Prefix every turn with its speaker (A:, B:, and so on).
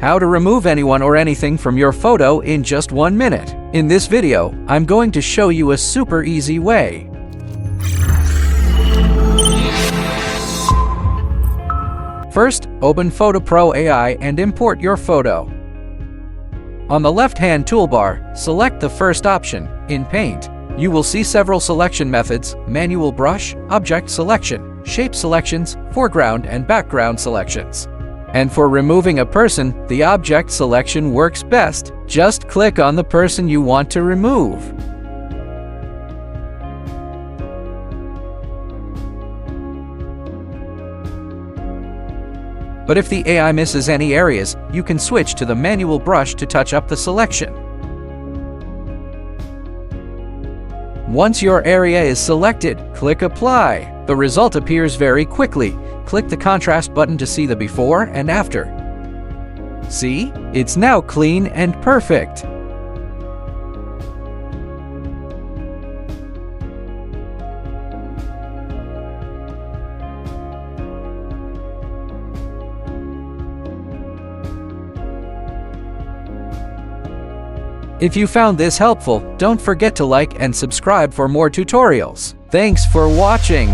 A: How to remove anyone or anything from your photo in just 1 minute. In this video, I'm going to show you a super easy way. First, open PhotoPro AI and import your photo. On the left-hand toolbar, select the first option, in Paint. You will see several selection methods: manual brush, object selection, shape selections, foreground and background selections. And for removing a person, the object selection works best. Just click on the person you want to remove. But if the AI misses any areas, you can switch to the manual brush to touch up the selection. Once your area is selected, click Apply. The result appears very quickly. Click the contrast button to see the before and after. See? It's now clean and perfect. If you found this helpful, don't forget to like and subscribe for more tutorials. Thanks for watching.